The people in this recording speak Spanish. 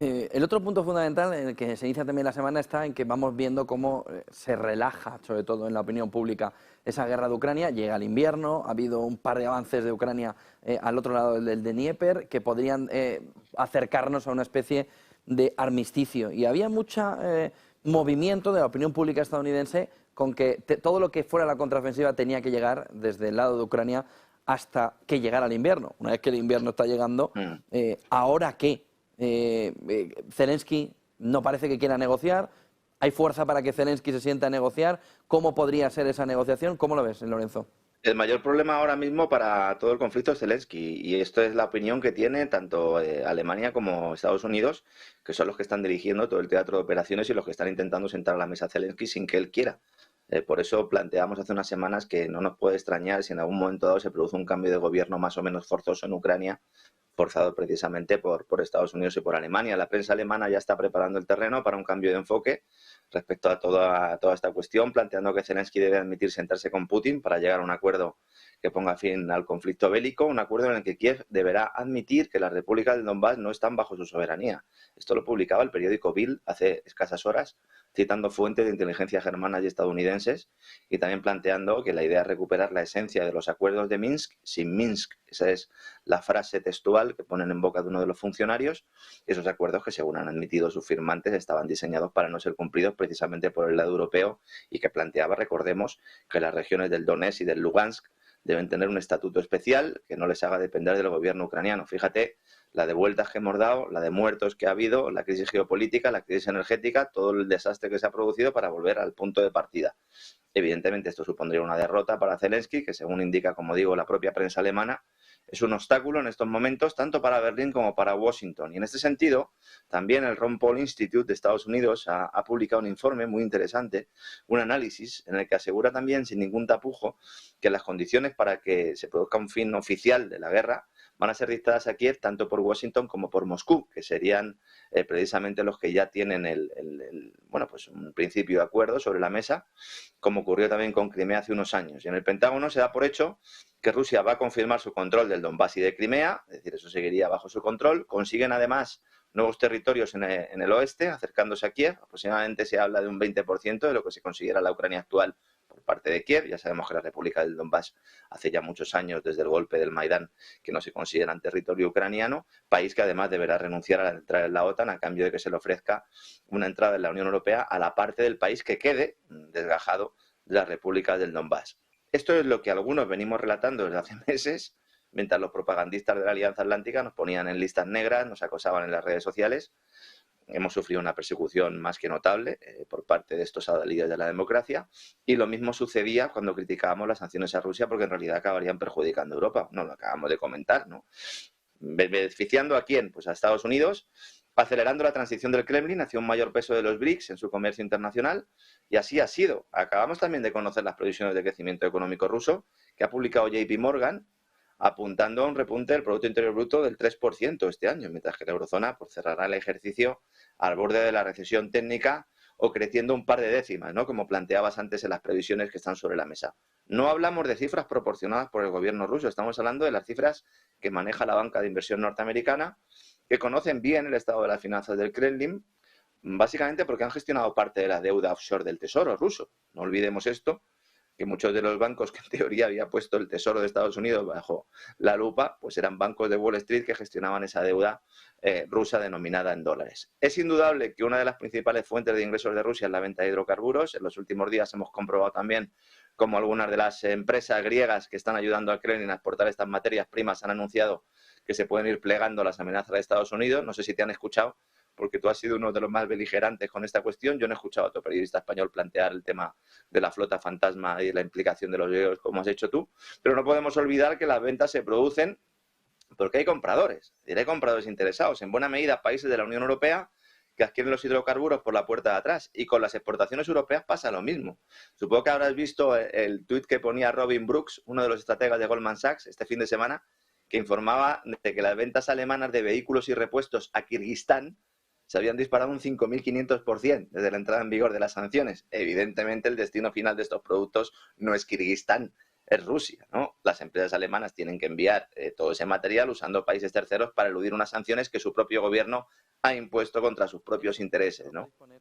El otro punto fundamental en el que se inicia también la semana está en que vamos viendo cómo se relaja, sobre todo en la opinión pública, esa guerra de Ucrania. Llega el invierno, ha habido un par de avances de Ucrania al otro lado del de Dnieper que podrían acercarnos a una especie de armisticio. Y había mucho movimiento de la opinión pública estadounidense con que todo lo que fuera la contraofensiva tenía que llegar desde el lado de Ucrania hasta que llegara el invierno. Una vez que el invierno está llegando, ¿ahora qué? Zelensky no parece que quiera negociar. ¿Hay fuerza para que Zelensky se sienta a negociar? ¿Cómo podría ser esa negociación? ¿Cómo lo ves, Lorenzo? El mayor problema ahora mismo para todo el conflicto es Zelensky, y esto es la opinión que tiene tanto Alemania como Estados Unidos, que son los que están dirigiendo todo el teatro de operaciones y los que están intentando sentar a la mesa a Zelensky sin que él quiera. Por eso planteamos hace unas semanas que no nos puede extrañar si en algún momento dado se produce un cambio de gobierno más o menos forzoso en Ucrania, forzado precisamente por Estados Unidos y por Alemania. La prensa alemana ya está preparando el terreno para un cambio de enfoque respecto a toda esta cuestión, planteando que Zelensky debe admitir sentarse con Putin para llegar a un acuerdo que ponga fin al conflicto bélico, un acuerdo en el que Kiev deberá admitir que las repúblicas del Donbass no están bajo su soberanía. Esto lo publicaba el periódico Bild hace escasas horas, citando fuentes de inteligencia germanas y estadounidenses, y también planteando que la idea es recuperar la esencia de los acuerdos de Minsk sin Minsk. Esa es la frase textual que ponen en boca de uno de los funcionarios. Esos acuerdos que, según han admitido sus firmantes, estaban diseñados para no ser cumplidos precisamente por el lado europeo, y que planteaba, recordemos, que las regiones del Donetsk y del Lugansk deben tener un estatuto especial que no les haga depender del gobierno ucraniano. Fíjate la de vueltas que hemos dado, la de muertos que ha habido, la crisis geopolítica, la crisis energética, todo el desastre que se ha producido para volver al punto de partida. Evidentemente esto supondría una derrota para Zelensky, que según indica, como digo, la propia prensa alemana, es un obstáculo en estos momentos tanto para Berlín como para Washington. Y en este sentido, también el Ron Paul Institute de Estados Unidos ha publicado un informe muy interesante, un análisis en el que asegura también, sin ningún tapujo, que las condiciones para que se produzca un fin oficial de la guerra van a ser dictadas a Kiev tanto por Washington como por Moscú, que serían precisamente los que ya tienen pues un principio de acuerdo sobre la mesa, como ocurrió también con Crimea hace unos años. Y en el Pentágono se da por hecho que Rusia va a confirmar su control del Donbass y de Crimea, es decir, eso seguiría bajo su control. Consiguen además nuevos territorios en el oeste, acercándose a Kiev. Aproximadamente se habla de un 20% de lo que se considera la Ucrania actual por parte de Kiev. Ya sabemos que la República del Donbass hace ya muchos años, desde el golpe del Maidán, que no se consideran territorio ucraniano, país que además deberá renunciar a entrar en la OTAN a cambio de que se le ofrezca una entrada en la Unión Europea a la parte del país que quede desgajado de la República del Donbass. Esto es lo que algunos venimos relatando desde hace meses, mientras los propagandistas de la Alianza Atlántica nos ponían en listas negras, nos acosaban en las redes sociales. Hemos sufrido una persecución más que notable por parte de estos adalides de la democracia, y lo mismo sucedía cuando criticábamos las sanciones a Rusia, porque en realidad acabarían perjudicando a Europa. No lo acabamos de comentar, ¿no? ¿Beneficiando a quién? Pues a Estados Unidos, acelerando la transición del Kremlin hacia un mayor peso de los BRICS en su comercio internacional, y así ha sido. Acabamos también de conocer las previsiones de crecimiento económico ruso que ha publicado JP Morgan, apuntando a un repunte del Producto Interior Bruto del 3% este año, mientras que la eurozona pues cerrará el ejercicio al borde de la recesión técnica o creciendo un par de décimas, ¿no? Como planteabas antes en las previsiones que están sobre la mesa. No hablamos de cifras proporcionadas por el gobierno ruso, estamos hablando de las cifras que maneja la banca de inversión norteamericana, que conocen bien el estado de las finanzas del Kremlin, básicamente porque han gestionado parte de la deuda offshore del Tesoro ruso. No olvidemos esto, que muchos de los bancos que en teoría había puesto el Tesoro de Estados Unidos bajo la lupa, pues eran bancos de Wall Street que gestionaban esa deuda rusa denominada en dólares. Es indudable que una de las principales fuentes de ingresos de Rusia es la venta de hidrocarburos. En los últimos días hemos comprobado también cómo algunas de las empresas griegas que están ayudando a Kremlin a exportar estas materias primas han anunciado que se pueden ir plegando a las amenazas de Estados Unidos. No sé si te han escuchado, porque tú has sido uno de los más beligerantes con esta cuestión. Yo no he escuchado a otro periodista español plantear el tema de la flota fantasma y la implicación de los griegos como has hecho tú, pero no podemos olvidar que las ventas se producen porque hay compradores, es decir, hay compradores interesados, en buena medida países de la Unión Europea que adquieren los hidrocarburos por la puerta de atrás, y con las exportaciones europeas pasa lo mismo. Supongo que habrás visto el tuit que ponía Robin Brooks, uno de los estrategas de Goldman Sachs, este fin de semana, que informaba de que las ventas alemanas de vehículos y repuestos a Kirguistán se habían disparado un 5.500% desde la entrada en vigor de las sanciones. Evidentemente, el destino final de estos productos no es Kirguistán, es Rusia, ¿no? Las empresas alemanas tienen que enviar todo ese material usando países terceros para eludir unas sanciones que su propio gobierno ha impuesto contra sus propios intereses, ¿no?